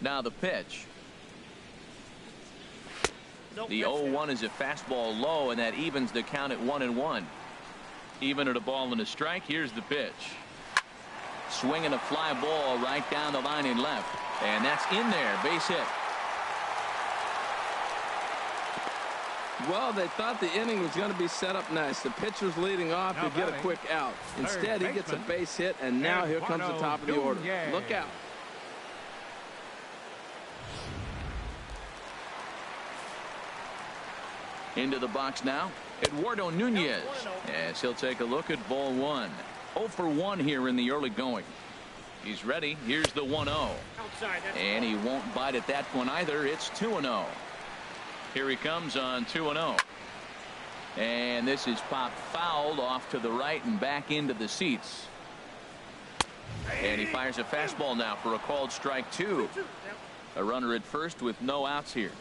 Now the pitch. The 0-1 is a fastball low, and that evens the count at 1-1. Even at a ball and a strike. Here's the pitch. Swinging a fly ball right down the line in left, and that's in there. Base hit. Well, they thought the inning was going to be set up nice. The pitcher's leading off to get a quick out. Instead, he gets a base hit, and now here comes the top of the order. Look out. Into the box now, Eduardo Nunez, as he'll take a look at ball one. 0 for 1 here in the early going. He's ready. Here's the 1-0. And he won't bite at that one either. It's 2-0. Here he comes on 2-0. And this is popped fouled off to the right and back into the seats. And he fires a fastball now for a called strike 2. A runner at first with no outs here.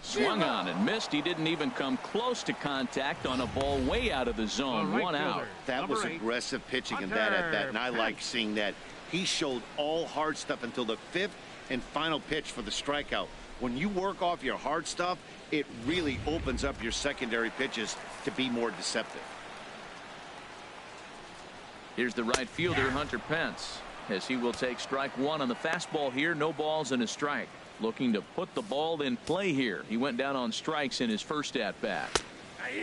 Swung on and missed. He didn't even come close to contact on a ball way out of the zone. One out. That was aggressive pitching in that at bat, and I like seeing that. He showed all hard stuff until the 5th and final pitch for the strikeout. When you work off your hard stuff, it really opens up your secondary pitches to be more deceptive. Here's the right fielder, Hunter Pence, as he will take strike 1 on the fastball here. No balls and a strike. Looking to put the ball in play here. He went down on strikes in his first at bat.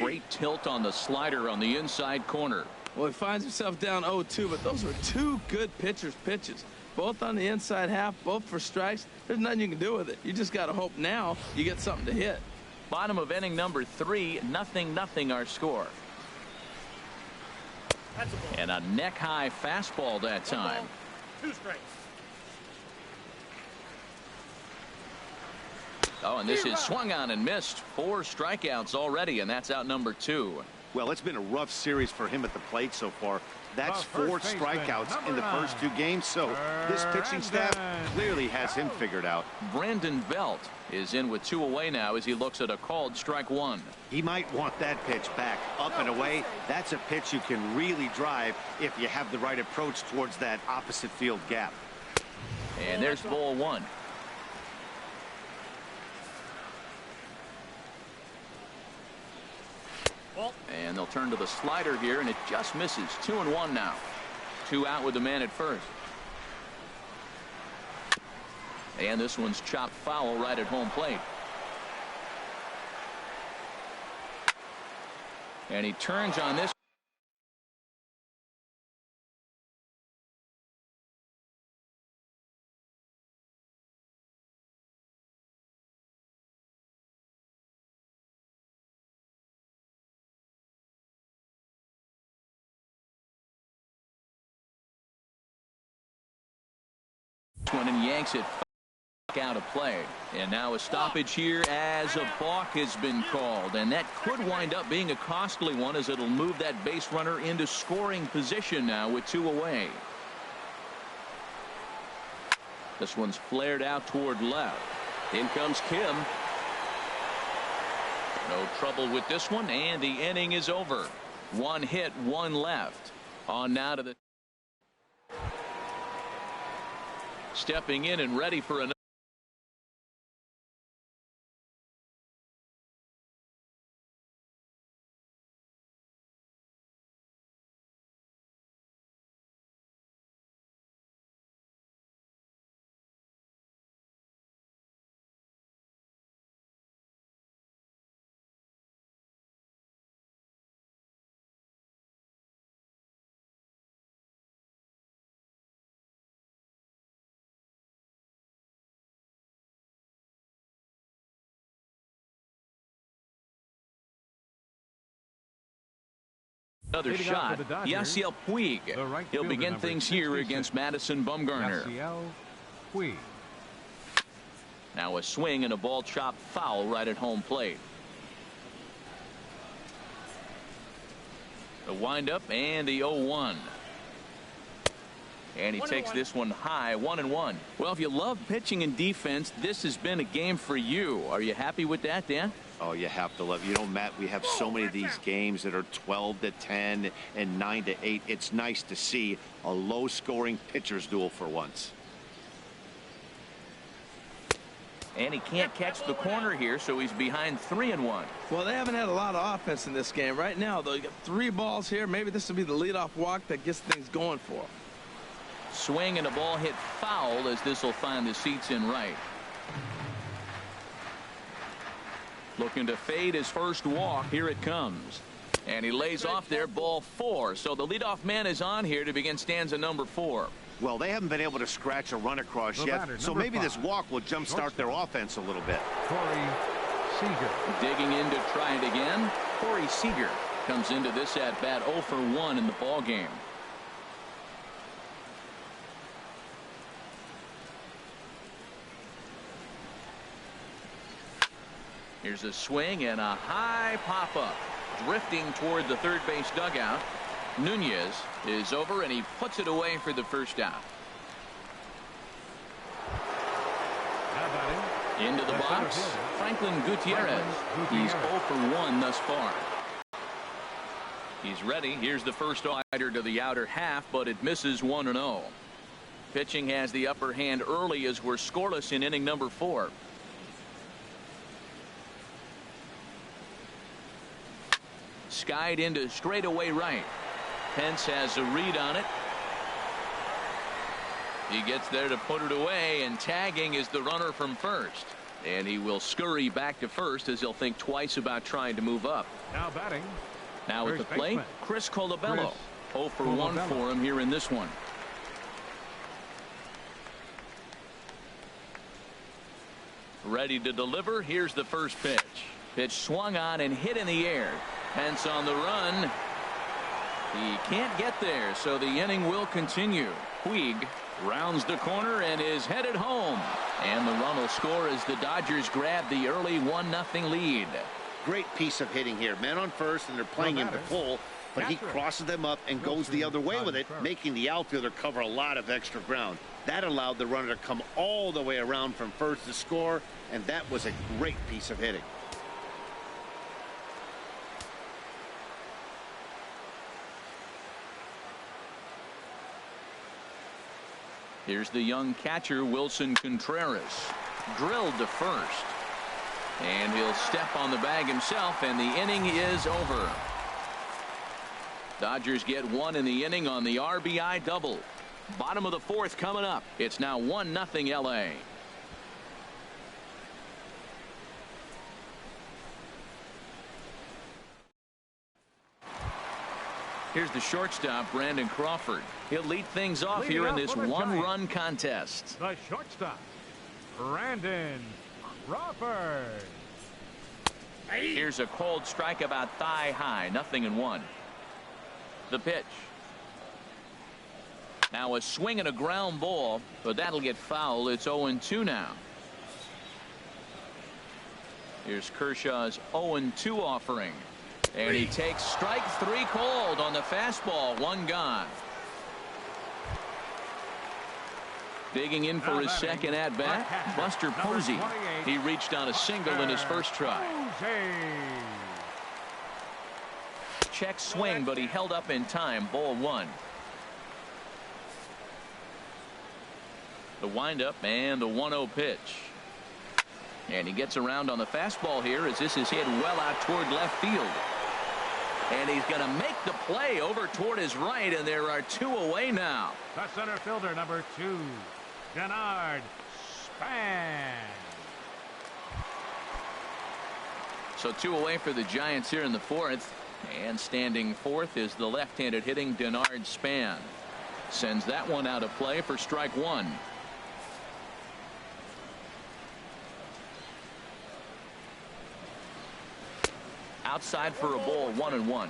Great tilt on the slider on the inside corner. Well, he finds himself down 0-2, but those were 2 good pitchers' pitches. Both on the inside half, both for strikes. There's nothing you can do with it. You just got to hope now you get something to hit. Bottom of inning number 3, 0-0 our score. And a neck-high fastball that time. 2 strikes. Oh, and this is swung on and missed. 4 strikeouts already, and that's out number 2. Well, it's been a rough series for him at the plate so far. That's 4 strikeouts in the first 2 games, so this pitching staff clearly has him figured out. Brandon Belt is in with 2 away now as he looks at a called strike 1. He might want that pitch back up and away. That's a pitch you can really drive if you have the right approach towards that opposite field gap. And there's ball 1. And they'll turn to the slider here, and it just misses. 2-1 now. 2 out with the man at first. And this one's chopped foul right at home plate. And he turns on this. One and yanks it out of play. And now a stoppage here as a balk has been called, and that could wind up being a costly one as it'll move that base runner into scoring position now with 2 away. This one's flared out toward left. In comes Kim. No trouble with this one, and the inning is over. 1 hit, 1 left. On now to the stepping in and ready for another. Another shot. Yasiel Puig. He'll begin things here against Madison Bumgarner. Now a swing and a ball chopped foul right at home plate. The windup and the 0-1. And he takes this one high. 1-1. Well, if you love pitching and defense, this has been a game for you. Are you happy with that, Dan? Oh, you have to love. You know, Matt, we have so many of these games that are 12-10 and 9-8. It's nice to see a low-scoring pitcher's duel for once. And he can't catch the corner here, so he's behind 3-1. Well, they haven't had a lot of offense in this game. Right now, though, you got 3 balls here. Maybe this will be the leadoff walk that gets things going for him. Swing and a ball hit foul as this will find the seats in right. Looking to fade his first walk. Here it comes. And he lays off there, ball 4. So the leadoff man is on here to begin stanza number 4. Well, they haven't been able to scratch a run across yet, so maybe this walk will jumpstart their offense a little bit. Corey Seager. Digging in to try it again. Corey Seager comes into this at bat 0 for 1 in the ball game. Here's a swing and a high pop up, drifting toward the third base dugout. Nunez is over and he puts it away for the first out. Into the box, Franklin Gutierrez. He's 0 for 1 thus far. He's ready. Here's the first slider to the outer half, but it misses 1-0. Pitching has the upper hand early as we're scoreless in inning number 4. Skied into straightaway right. Pence has a read on it. He gets there to put it away, and tagging is the runner from first. And he will scurry back to first as he'll think twice about trying to move up. Now batting. Now at the plate, Chris Colabello. 0 for 1 for him here in this one. Ready to deliver. Here's the first pitch. Pitch swung on and hit in the air. Pence on the run. He can't get there, so the inning will continue. Puig rounds the corner and is headed home. And the run will score as the Dodgers grab the early 1-0 lead. Great piece of hitting here. Men on first, and they're playing him to pull, but he crosses them up and goes the other way with it, making the outfielder cover a lot of extra ground. That allowed the runner to come all the way around from first to score, and that was a great piece of hitting. Here's the young catcher, Wilson Contreras. Drilled to first. And he'll step on the bag himself, and the inning is over. Dodgers get 1 in the inning on the RBI double. Bottom of the 4th coming up. It's now 1-0 LA. Here's the shortstop, Brandon Crawford. He'll lead things off here in this 1-run contest. The shortstop, Brandon Crawford. Here's a cold strike about thigh high. 0-1. The pitch. Now a swing and a ground ball, but that'll get foul. It's 0-2 now. Here's Kershaw's 0-2 offering. And he takes strike 3 cold on the fastball. 1 gone. Digging in for his second at bat, Buster Posey. He reached on a single in his first try. Check swing, but he held up in time. Ball 1. The windup and the 1-0 pitch. And he gets around on the fastball here as this is hit well out toward left field. And he's going to make the play over toward his right, and there are 2 away now. The center fielder, number 2, Denard Span. So 2 away for the Giants here in the 4th. And standing 4th is the left-handed hitting Denard Span. Sends that one out of play for strike 1. Outside for a ball, 1-1.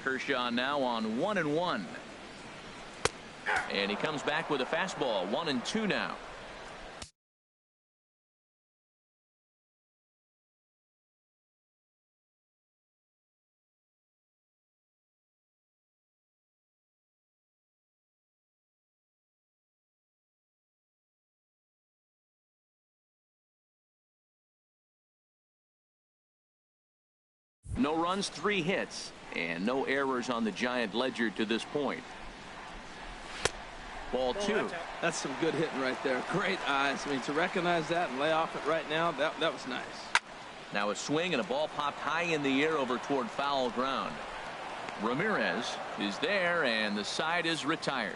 Kershaw now on 1-1. And he comes back with a fastball. 1-2 now. No runs, 3 hits, and no errors on the Giant ledger to this point. Ball 2. That's some good hitting right there. Great eyes. I mean, to recognize that and lay off it right now, that was nice. Now a swing and a ball popped high in the air over toward foul ground. Ramirez is there, and the side is retired.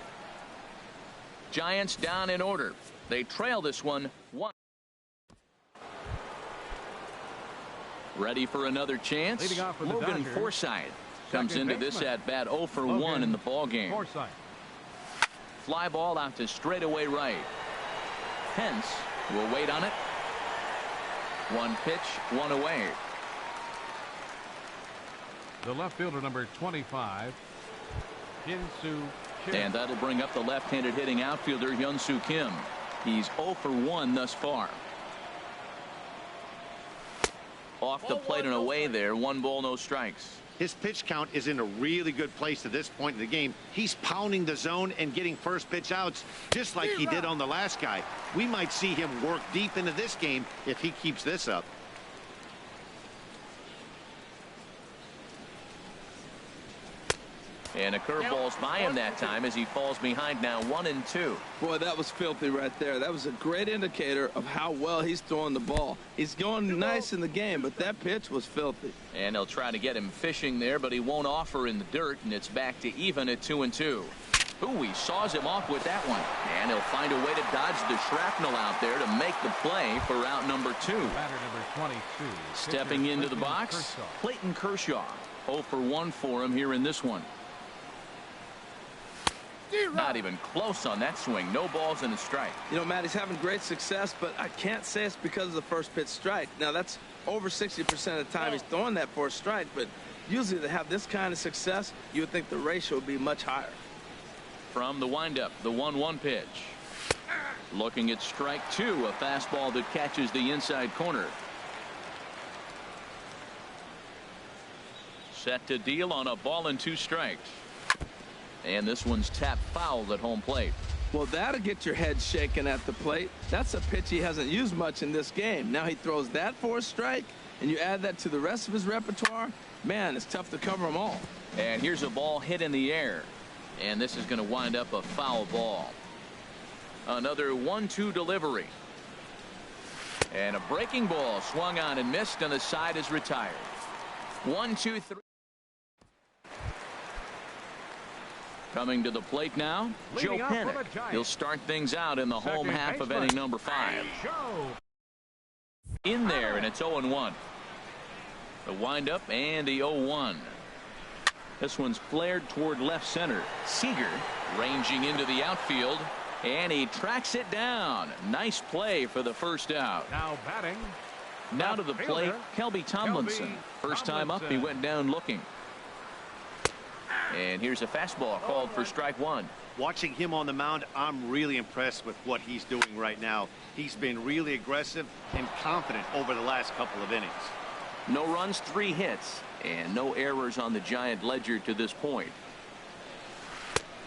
Giants down in order. They trail this one 1. Ready for another chance. Logan Forsythe comes into this at bat 0 for 1 in the ball game. Fly ball out to straightaway right. Pence will wait on it. 1 pitch, 1 away. The left fielder, number 25, Hyun-Soo Kim. And that'll bring up the left-handed hitting outfielder Hyun-Soo Kim. He's 0 for 1 thus far. Off the plate and away there. 1 ball, no strikes. His pitch count is in a really good place at this point in the game. He's pounding the zone and getting first pitch outs just like he did on the last guy. We might see him work deep into this game if he keeps this up. And a curveball's by him that time as he falls behind now 1-2. Boy, that was filthy right there. That was a great indicator of how well he's throwing the ball. He's going nice in the game, but that pitch was filthy. And they'll try to get him fishing there, but he won't offer in the dirt, and it's back to even at 2-2. Ooh, he saws him off with that one. And he'll find a way to dodge the shrapnel out there to make the play for out number 2. Batter number 22. Stepping into the box, Clayton Kershaw. 0 for 1 for him here in this one. Not even close on that swing. No balls and a strike. You know, Matt, he's having great success, but I can't say it's because of the first pitch strike. Now, that's over 60% of the time he's throwing that for a strike, but usually to have this kind of success, you would think the ratio would be much higher. From the windup, the 1-1 pitch. Looking at strike 2, a fastball that catches the inside corner. Set to deal on a ball and 2 strikes. And this one's tapped foul at home plate. Well, that'll get your head shaking at the plate. That's a pitch he hasn't used much in this game. Now he throws that for a strike, and you add that to the rest of his repertoire. Man, it's tough to cover them all. And here's a ball hit in the air. And this is going to wind up a foul ball. Another 1-2 delivery. And a breaking ball swung on and missed, and the side is retired. 1-2-3. Coming to the plate now, Joe Pennick. He'll start things out in the home half of inning number 5. In there, and it's 0-1. The windup and the 0-1. This one's flared toward left center. Seager ranging into the outfield, and he tracks it down. Nice play for the first out. Now batting. Now to the plate, Kelby Tomlinson. First time up, he went down looking. And here's a fastball called for strike 1. Watching him on the mound, I'm really impressed with what he's doing right now. He's been really aggressive and confident over the last couple of innings. No runs, 3 hits, and no errors on the Giant ledger to this point.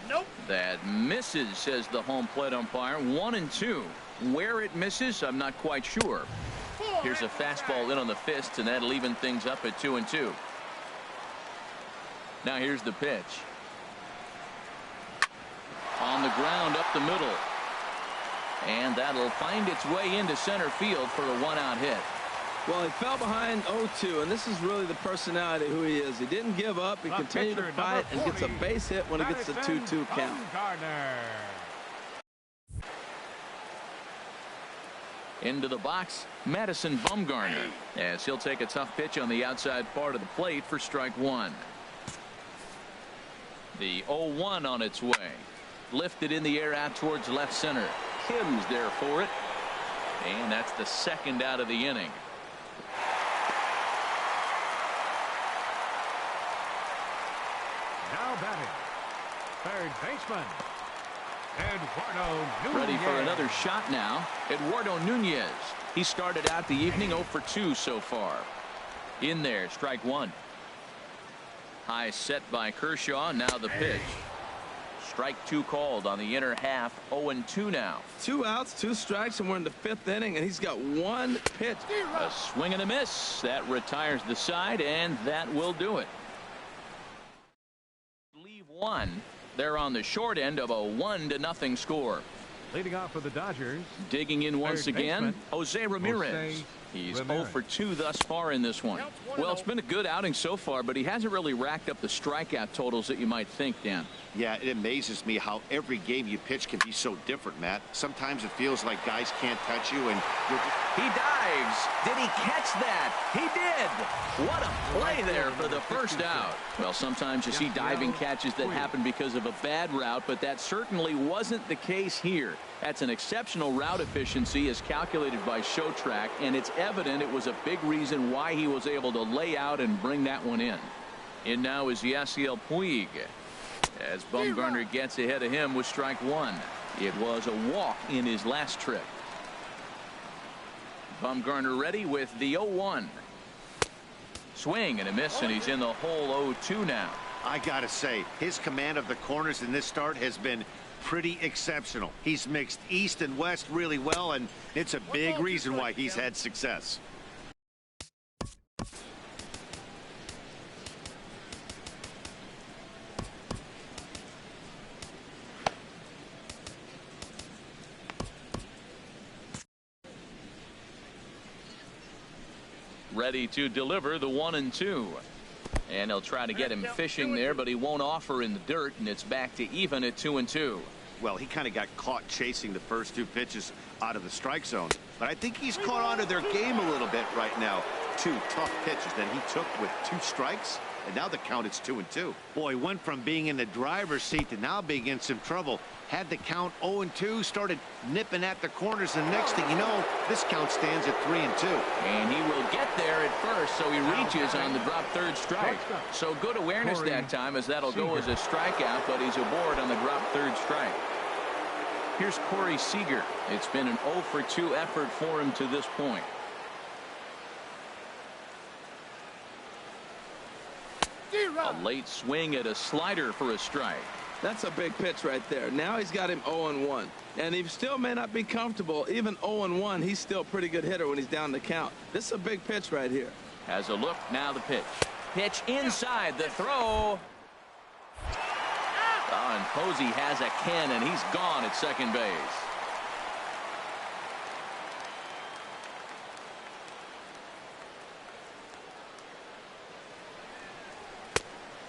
Nope. That misses, says the home plate umpire. 1-2. Where it misses, I'm not quite sure. Here's a fastball in on the fist, and that'll even things up at 2-2. Now here's the pitch. On the ground up the middle. And that'll find its way into center field for a 1-out hit. Well, he fell behind 0-2, and this is really the personality who he is. He didn't give up. He continued to fight and gets a base hit when he gets a 2-2 count. Into the box, Madison Bumgarner, as he'll take a tough pitch on the outside part of the plate for strike 1. The 0-1 on its way. Lifted in the air out towards left center. Kim's there for it. And that's the second out of the inning. third baseman, Eduardo Nunez. Ready for another shot now. Eduardo Nunez. He started out the evening 0 for 2 so far. In there, strike one. High set by Kershaw. Now the pitch. Strike two called on the inner half. 0-2 now. 2 outs, 2 strikes, and we're in the 5th inning, and he's got 1 pitch. A swing and a miss. That retires the side, and that will do it. Leave one. They're on the short end of a 1-0 score. Leading off for the Dodgers. Digging in once again, Jose Ramirez. He's 0 for 2 thus far in this one. Well, it's been a good outing so far, but he hasn't really racked up the strikeout totals that you might think, Dan. Yeah, it amazes me how every game you pitch can be so different, Matt. Sometimes it feels like guys can't touch you, and he dives. Did he catch that? He did. What a play there for the first out. Well, sometimes you see diving catches that happen because of a bad route, but that certainly wasn't the case here. That's an exceptional route efficiency as calculated by ShowTrack, and it's evident it was a big reason why he was able to lay out and bring that one in. In now is Yasiel Puig, as Bumgarner gets ahead of him with strike one. It was a walk in his last trip. Bumgarner ready with the 0-1. Swing and a miss, and he's in the hole 0-2 now. I gotta say, his command of the corners in this start has been pretty exceptional. He's mixed east and west really well, and it's a big reason why he's had success. Ready to deliver the 1-2. And he'll try to get him fishing there, but he won't offer in the dirt, and it's back to even at 2-2. Well, he kind of got caught chasing the first 2 pitches out of the strike zone, but I think he's caught on to their game a little bit right now. 2 tough pitches that he took with 2 strikes, and now the count is 2-2. Boy, he went from being in the driver's seat to now being in some trouble. Had the count 0-2, started nipping at the corners, and next thing you know, this count stands at 3-2. And he will get there at first, so he reaches on the drop third strike. So good awareness that time, as that'll go as a strikeout, but he's aboard on the drop third strike. Here's Corey Seager. It's been an 0 for 2 effort for him to this point. A late swing at a slider for a strike. That's a big pitch right there. Now he's got him 0-1. And he still may not be comfortable. Even 0-1, he's still a pretty good hitter when he's down the count. This is a big pitch right here. Has a look. Now the pitch. Pitch inside. The throw. Oh, and Posey has a cannon. He's gone at second base.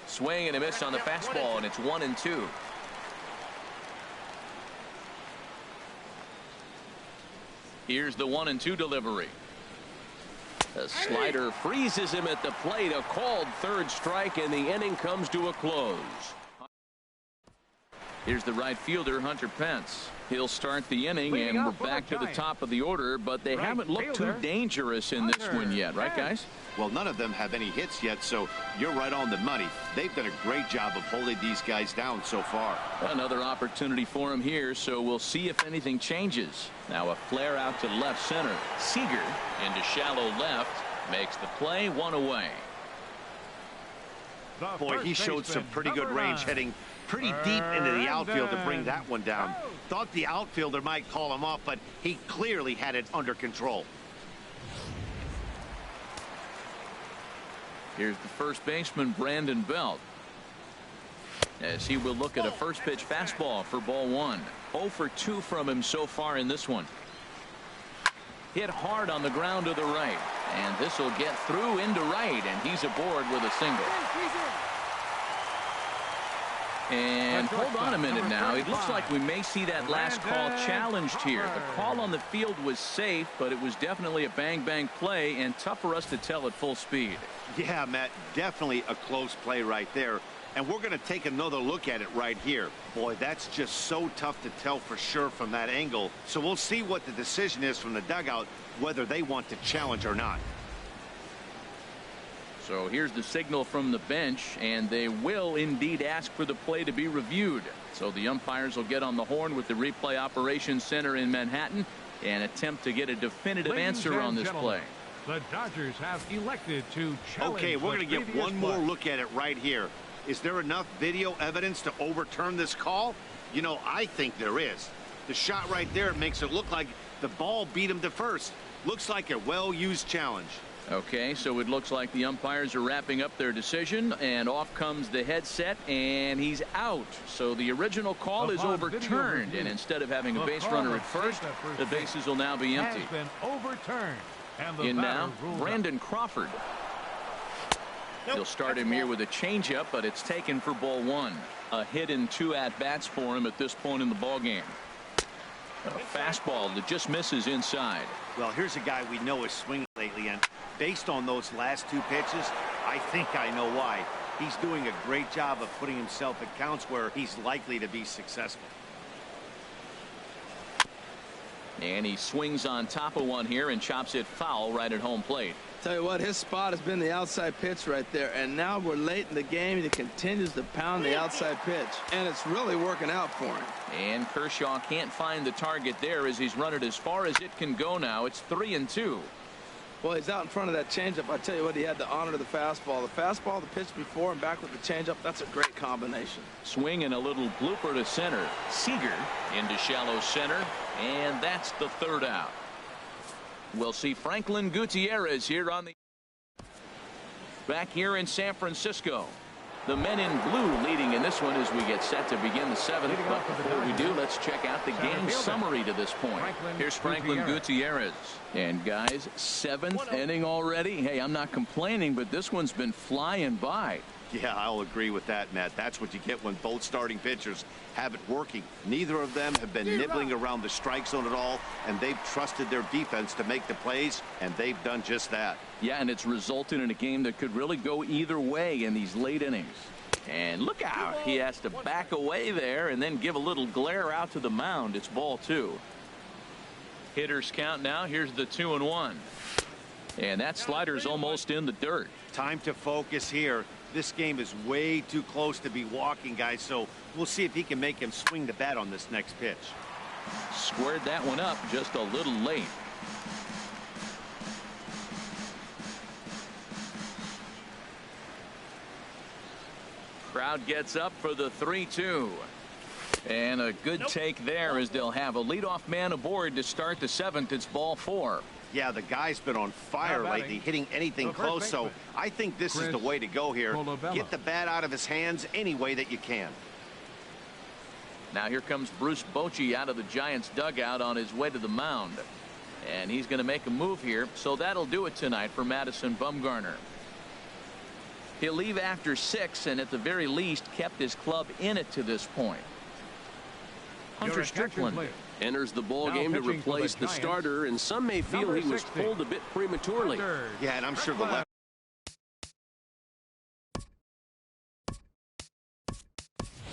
Swing and a miss on the fastball, and it's 1-2. Here's the 1-2 delivery. The slider freezes him at the plate. A called third strike, and the inning comes to a close. Here's the right fielder, Hunter Pence. He'll start the inning, and we're back to the top of the order, but they haven't looked too dangerous in this one yet, right, guys? Well, none of them have any hits yet, so you're right on the money. They've done a great job of holding these guys down so far. Another opportunity for him here, so we'll see if anything changes. Now a flare out to left center. Seager into shallow left makes the play, 1 away. Boy, he showed some pretty good range heading pretty deep into the outfield to bring that one down. Thought the outfielder might call him off, but he clearly had it under control. Here's the first baseman, Brandon Belt, as he will look at a first pitch fastball for ball 1. 0 for 2 from him so far in this one. Hit hard on the ground to the right, and this will get through into right, and he's aboard with a single. And hold on a minute now. It looks like we may see that last call challenged here. The call on the field was safe, but it was definitely a bang-bang play, and tough for us to tell at full speed. Yeah, Matt, definitely a close play right there. And we're going to take another look at it right here. Boy, that's just so tough to tell for sure from that angle. So we'll see what the decision is from the dugout, whether they want to challenge or not. So here's the signal from the bench, and they will indeed ask for the play to be reviewed. So the umpires will get on the horn with the replay operations center in Manhattan and attempt to get a definitive answer on this play. The Dodgers have elected to challenge. Okay, we're going to get one more look at it right here. Is there enough video evidence to overturn this call? You know, I think there is. The shot right there makes it look like the ball beat him to first. Looks like a well-used challenge. Okay, so it looks like the umpires are wrapping up their decision, and off comes the headset, and he's out. So the original call is overturned, and instead of having a base runner at first, the bases will now be empty. Has been overturned. And in now, Brandon Crawford. He'll start him here with a changeup, but it's taken for ball 1. A hit and 2 at-bats for him at this point in the ballgame. A fastball that just misses inside. Well, here's a guy we know is swinging lately, and based on those last 2 pitches, I think I know why. He's doing a great job of putting himself at counts where he's likely to be successful. And he swings on top of one here and chops it foul right at home plate. Tell you what, his spot has been the outside pitch right there, and now we're late in the game and he continues to pound the outside pitch, and it's really working out for him. And Kershaw can't find the target there as he's run it as far as it can go now. It's 3-2. Well, he's out in front of that changeup. I tell you what, he had the honor of the fastball. The fastball, the pitch before, and back with the changeup. That's a great combination. Swing and a little blooper to center. Seager into shallow center, and that's the 3rd out. We'll see Franklin Gutierrez here on the back here in San Francisco. The men in blue leading in this one as we get set to begin the 7th. But before we do, let's check out the game summary to this point. Here's Franklin Gutierrez. And guys, 7th inning already. Hey, I'm not complaining, but this one's been flying by. Yeah, I'll agree with that, Matt. That's what you get when both starting pitchers have it working. Neither of them have been nibbling around the strike zone at all, and they've trusted their defense to make the plays, and they've done just that. Yeah, and it's resulted in a game that could really go either way in these late innings. And look out. He has to back away there and then give a little glare out to the mound. It's ball 2. Hitters count now. Here's the 2-1. And that slider's almost in the dirt. Time to focus here. This game is way too close to be walking, guys, so we'll see if he can make him swing the bat on this next pitch. Squared that one up just a little late. Crowd gets up for the 3-2. And a good take there as they'll have a leadoff man aboard to start the 7th. It's ball 4. Yeah, the guy's been on fire lately, hitting anything close, so I think this is the way to go here. Get the bat out of his hands any way that you can. Now here comes Bruce Bochy out of the Giants dugout on his way to the mound. And he's going to make a move here, so that'll do it tonight for Madison Bumgarner. He'll leave after 6 and at the very least kept his club in it to this point. Hunter Strickland enters the ball game to replace the starter, and some may feel he was pulled a bit prematurely. Yeah, and I'm sure the left.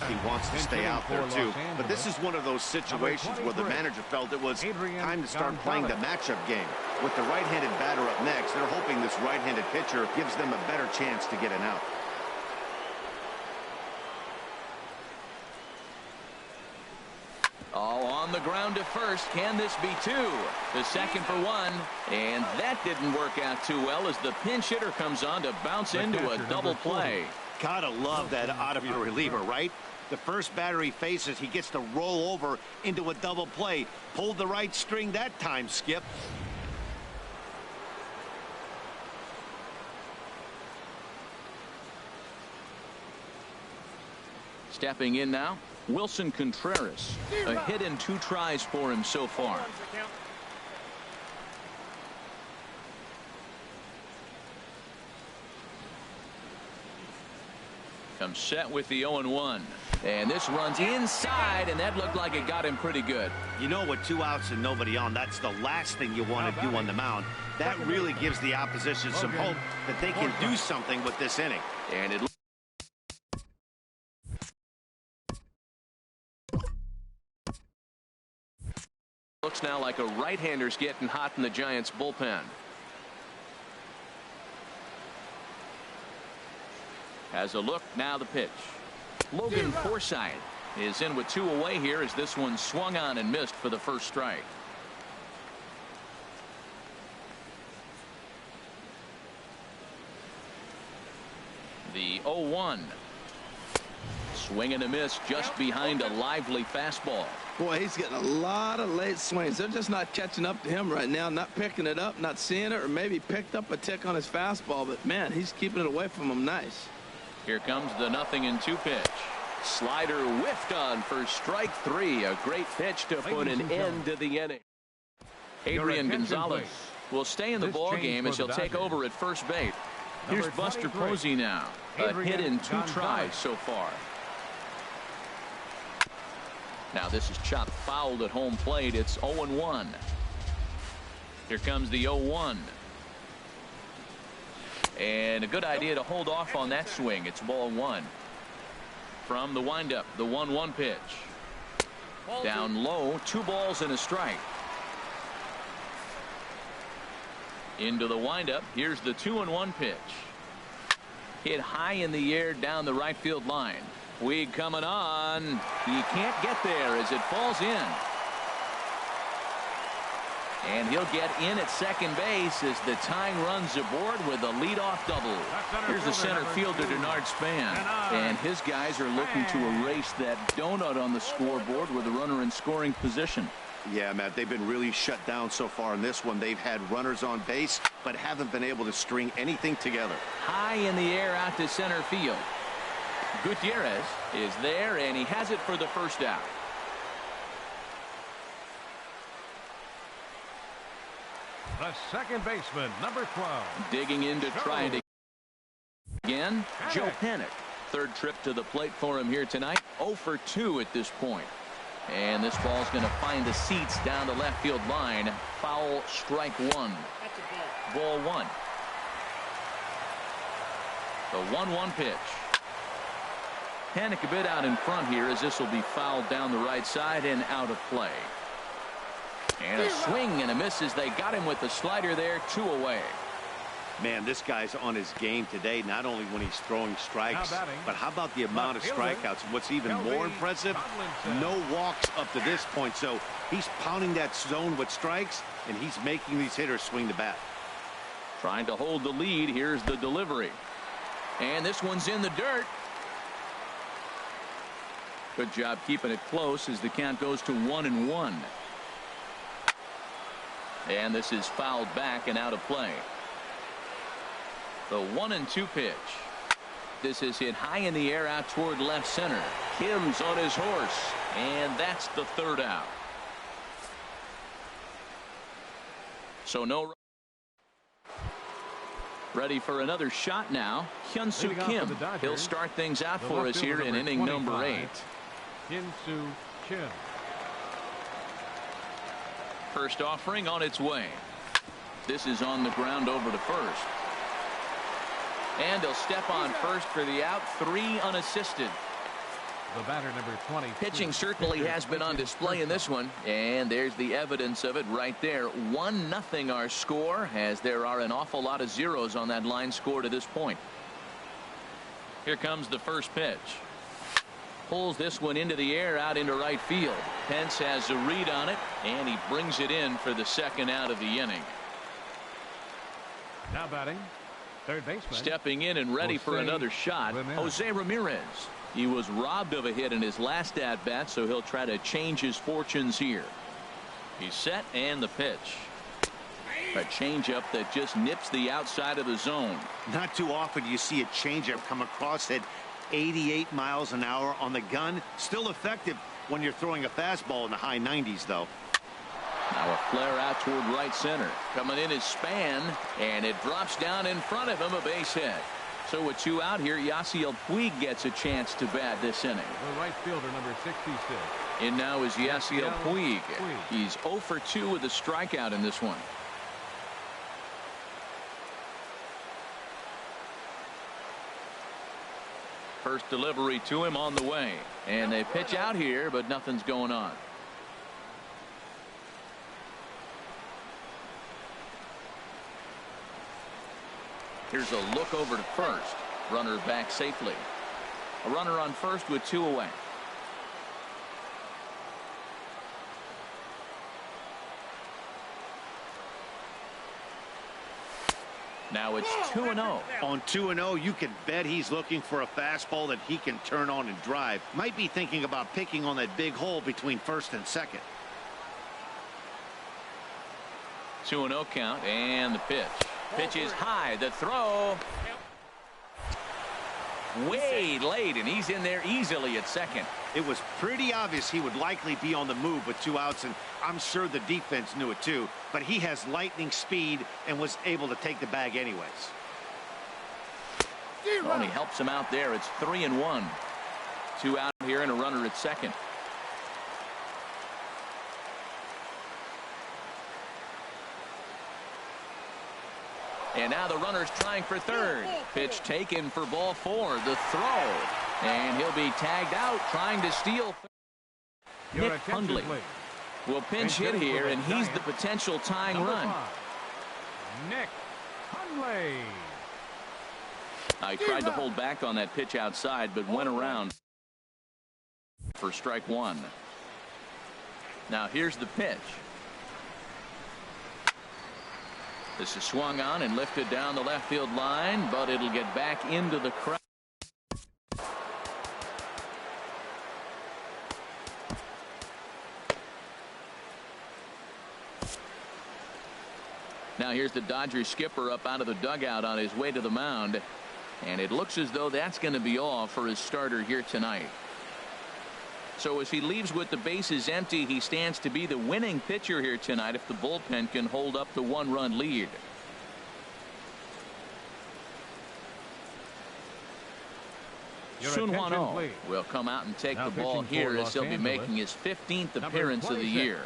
He wants to stay out there too, but this is one of those situations where the manager felt it was time to start playing the matchup game. With the right-handed batter up next, they're hoping this right-handed pitcher gives them a better chance to get an out. Oh, on the ground to first. Can this be 2? The second for 1. And that didn't work out too well as the pinch hitter comes on to bounce into a double play. Gotta love that out of your reliever, right? The first batter he faces, he gets to roll over into a double play. Pulled the right string that time, Skip. Stepping in now, Wilson Contreras. A hit and 2 tries for him so far. Comes set with the 0-1. And this runs inside, and that looked like it got him pretty good. You know, with 2 outs and nobody on, that's the last thing you want to do on the mound. That really gives the opposition some hope that they can do something with this inning. And it looks now like a right-hander's getting hot in the Giants bullpen. Has a look. Now the pitch. Logan Forsythe is in with 2 away here as this one swung on and missed for the first strike. The 0-1. Swing and a miss just behind a lively fastball. Boy, he's getting a lot of late swings. They're just not catching up to him right now, not picking it up, not seeing it, or maybe picked up a tick on his fastball. But, man, he's keeping it away from him nice. Here comes the 0-2 pitch. Slider whiffed on for strike 3. A great pitch to put an end to the inning. Adrian Gonzalez will stay in the ball game as he'll take over at first base. Here's Buster Posey now. A hit in 2 tries so far. Now this is chopped fouled at home plate. It's 0-1. Here comes the 0-1. And a good idea to hold off on that swing. It's ball 1. From the windup, the 1-1 pitch. Down low, 2 balls and a strike. Into the windup. Here's the 2-1 pitch. Hit high in the air down the right field line. Puig coming on. He can't get there as it falls in. And he'll get in at second base as the tying runs aboard with a leadoff double. Here's the center fielder, Denard Span. And his guys are looking to erase that donut on the scoreboard with a runner in scoring position. Yeah, Matt, they've been really shut down so far in this one. They've had runners on base, but haven't been able to string anything together. High in the air out to center field. Gutierrez is there, and he has it for the first out. The second baseman, number 12. Digging in to try it again. Joe Panik. Third trip to the plate for him here tonight. 0 for 2 at this point. And this ball's going to find the seats down the left field line. Foul, strike 1. Ball 1. The 1-1 pitch. Panik a bit out in front here as this will be fouled down the right side and out of play. And a swing and a miss as they got him with the slider there. 2 away. Man, this guy's on his game today, not only when he's throwing strikes, but how about the amount of strikeouts? And what's even more impressive, no walks up to this point. So he's pounding that zone with strikes, and he's making these hitters swing the bat. Trying to hold the lead. Here's the delivery. And this one's in the dirt. Good job keeping it close as the count goes to 1-1. And this is fouled back and out of play. The 1-2 pitch. This is hit high in the air out toward left center. Kim's on his horse, and that's the third out. So no. Ready for another shot now. Hyun-Soo Kim. He'll start things out for us here in inning number 8. Hyun-Soo Kim. First offering on its way. This is on the ground over to first. And he'll step on first for the out. 3 unassisted. The batter, number 20. Pitching certainly has been on display in this one. And there's the evidence of it right there. 1-0 our score, as there are an awful lot of zeros on that line score to this point. Here comes the first pitch. Pulls this one into the air out into right field. Pence has a read on it, and he brings it in for the second out of the inning. Now batting, third baseman. Stepping in and ready for another shot, Jose Ramirez. He was robbed of a hit in his last at-bat, so he'll try to change his fortunes here. He's set, and the pitch. A changeup that just nips the outside of the zone. Not too often you see a changeup come across at 88 miles an hour on the gun. Still effective when you're throwing a fastball in the high 90s, though. Now a flare out toward right center. Coming in is Span, and it drops down in front of him, a base hit. So with 2 out here, Yasiel Puig gets a chance to bat this inning. The right fielder, number 66. In now is Yasiel Puig. He's 0 for 2 with a strikeout in this one. First delivery to him on the way, and they pitch out here, but nothing's going on. Here's a look over to first. Runner back safely. A runner on first with 2 away. Now it's 2-0. On 2-0, you can bet he's looking for a fastball that he can turn on and drive. Might be thinking about picking on that big hole between first and second. 2-0 count, and the pitch. Pitch is high. The throw. Way late, and he's in there easily at second. It was pretty obvious he would likely be on the move with 2 outs, and I'm sure the defense knew it too. But he has lightning speed and was able to take the bag anyways. Only helps him out there. It's 3-1. 2 out here and a runner at second. And now the runner's trying for third. Pitch taken for ball 4. The throw. And he'll be tagged out trying to steal. Nick Hundley will pinch hit here, and he's the potential tying run. Nick Hundley. I tried to hold back on that pitch outside, but went around for strike 1. Now here's the pitch. This is swung on and lifted down the left field line, but it'll get back into the crowd. Now here's the Dodgers skipper up out of the dugout on his way to the mound, and it looks as though that's going to be all for his starter here tonight. So as he leaves with the bases empty, he stands to be the winning pitcher here tonight if the bullpen can hold up the 1-run lead. Sun-Hwan Oh will come out and take the ball here as he'll be making his 15th appearance of the year.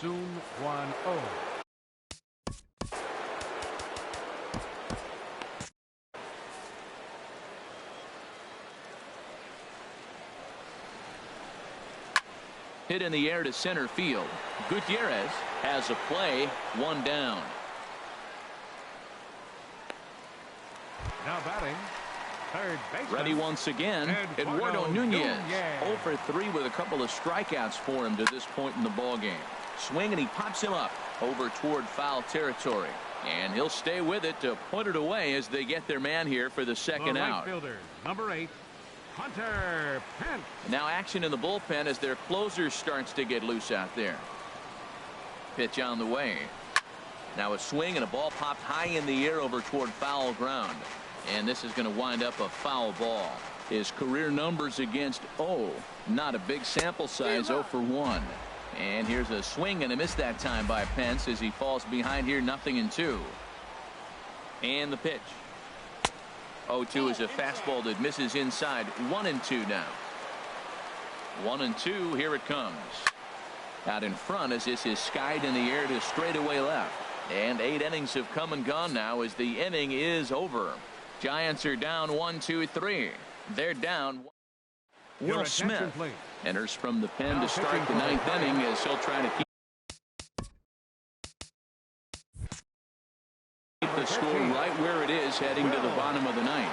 Sun-Hwan Oh. Hit in the air to center field. Gutierrez has a play. 1 down. Now batting, third baseman. Ready once again, Eduardo Nunez. 0 for 3 with a couple of strikeouts for him to this point in the ball game. Swing, and he pops him up over toward foul territory, and he'll stay with it to put it away as they get their man here for the second out. Right fielder, number 8. Hunter Pence. Now action in the bullpen as their closer starts to get loose out there. Pitch on the way. Now a swing, and a ball popped high in the air over toward foul ground. And this is going to wind up a foul ball. His career numbers against O. Not a big sample size, 0 for 1. And here's a swing and a miss that time by Pence as he falls behind here, 0-2. And the pitch. 0-2 is a fastball that misses inside. 1-2 now. 1-2. Here it comes. Out in front as this is skied in the air to straightaway left. And 8 innings have come and gone now as the inning is over. Giants are down 1-2-3. They're down. Will Smith enters from the pen to start the 9th inning as he'll try to keep the score right where it is heading to the bottom of the 9th.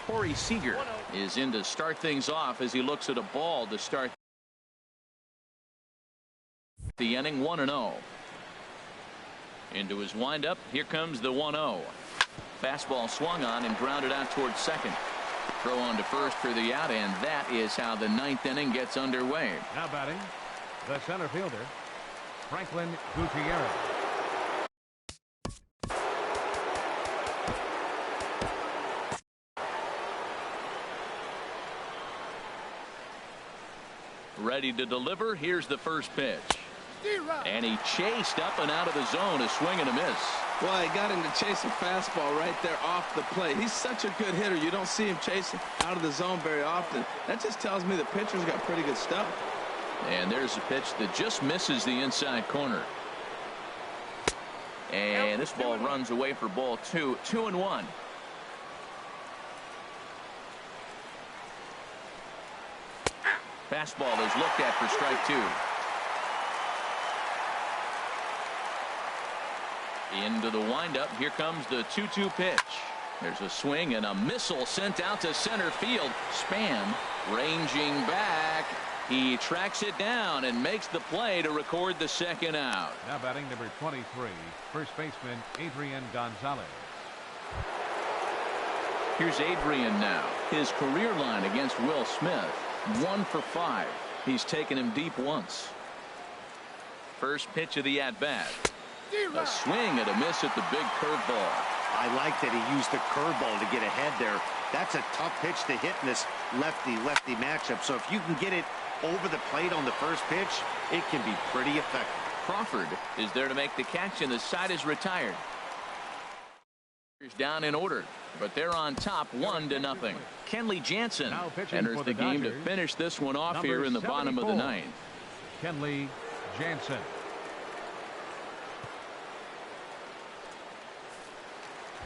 Corey Seager is in to start things off as he looks at a ball to start the inning. 1-0. Into his windup. Here comes the 1-0. Fastball swung on and grounded out towards second. Throw on to first for the out, and that is how the 9th inning gets underway. Now batting, the center fielder, Franklin Gutierrez. Ready to deliver. Here's the first pitch. And he chased up and out of the zone. A swing and a miss. Well, he got him to chase a fastball right there off the plate. He's such a good hitter. You don't see him chasing out of the zone very often. That just tells me the pitcher's got pretty good stuff. And there's a pitch that just misses the inside corner. And this ball runs away for ball 2. 2-1. Fastball is looked at for strike 2. Into the windup. Here comes the 2-2 pitch. There's a swing and a missile sent out to center field. Span ranging back. He tracks it down and makes the play to record the second out. Now batting number 23, first baseman Adrian Gonzalez. Here's Adrian now. His career line against Will Smith, 1 for 5. He's taken him deep once. First pitch of the at-bat. A swing and a miss at the big curveball. I like that he used the curveball to get ahead there. That's a tough pitch to hit in this lefty-lefty matchup. So if you can get it over the plate on the first pitch, it can be pretty effective. Crawford is there to make the catch, and the side is retired. Down in order, but they're on top 1-0. Kenley Jansen enters the game to finish this one off here in the bottom of the ninth. Kenley Jansen.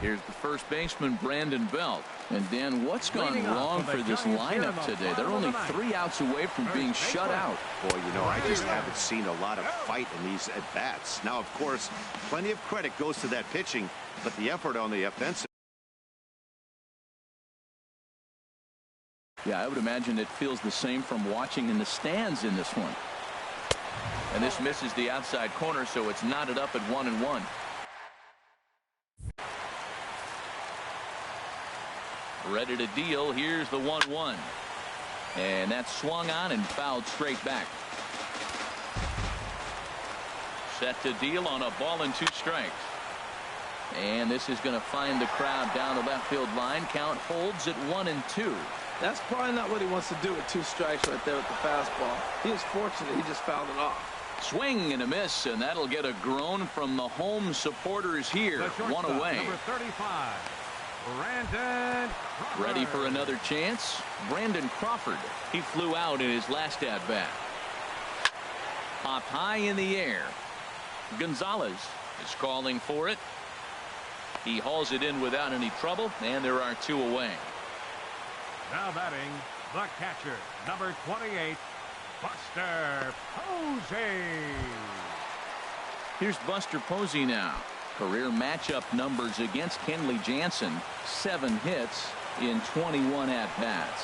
Here's the first baseman, Brandon Belt. And Dan, what's gone wrong for this lineup today? They're only 3 outs away from being shut out. Boy, you know, I just haven't seen a lot of fight in these at-bats. Now, of course, plenty of credit goes to that pitching, but the effort on the offensive. Yeah, I would imagine it feels the same from watching in the stands in this one. And this misses the outside corner, so it's knotted up at 1-1. Ready to deal. Here's the 1-1. And that's swung on and fouled straight back. Set to deal on a ball and 2 strikes. And this is going to find the crowd down the left field line. Count holds at 1-2. That's probably not what he wants to do with 2 strikes right there with the fastball. He was fortunate he just fouled it off. Swing and a miss, and that'll get a groan from the home supporters here. 1 away. Number 35, Brandon Crawford. Ready for another chance? Brandon Crawford. He flew out in his last at-bat. Popped high in the air. Gonzalez is calling for it. He hauls it in without any trouble, and there are 2 away. Now batting, the catcher, number 28, Buster Posey. Here's Buster Posey now. Career matchup numbers against Kenley Jansen. 7 hits in 21 at-bats.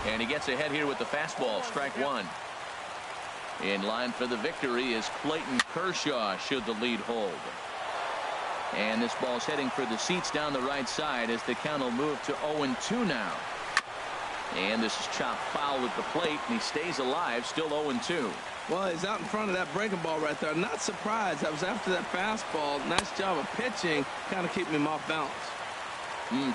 And he gets ahead here with the fastball. Strike 1. In line for the victory is Clayton Kershaw should the lead hold. And this ball's heading for the seats down the right side as the count will move to 0-2 now. And this is chopped foul at the plate, and he stays alive, still 0-2. Well, he's out in front of that breaking ball right there. Not surprised. That was after that fastball. Nice job of pitching, kind of keeping him off balance.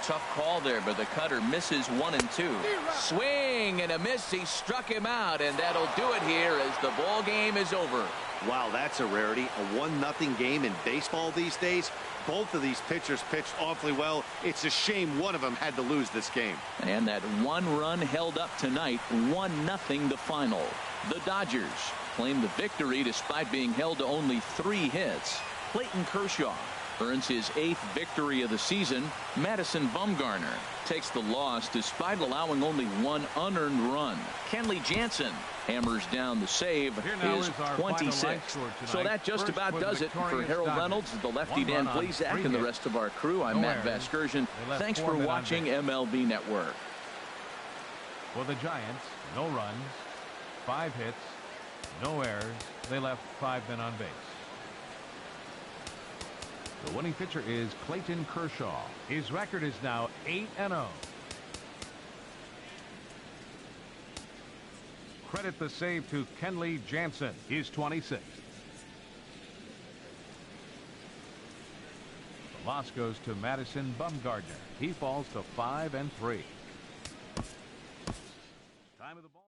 Tough call there, but the cutter misses 1-2. Swing and a miss. He struck him out, and that'll do it here as the ball game is over. Wow, that's a rarity. A 1-0 game in baseball these days. Both of these pitchers pitched awfully well. It's a shame one of them had to lose this game. And that 1 run held up tonight. 1-0 the final. The Dodgers claim the victory despite being held to only 3 hits. Clayton Kershaw earns his 8th victory of the season. Madison Bumgarner takes the loss despite allowing only 1 unearned run. Kenley Jansen hammers down the save, his 26th. So that just about does it. For Harold Reynolds, the lefty Dan Plesac, and the rest of our crew, I'm Matt Vasgersian. Thanks for watching MLB Network. For the Giants, no runs, 5 hits, no errors. They left 5 men on base. The winning pitcher is Clayton Kershaw. His record is now 8-0. Credit the save to Kenley Jansen, his 26th. The loss goes to Madison Bumgarner. He falls to 5-3. Time of the ball.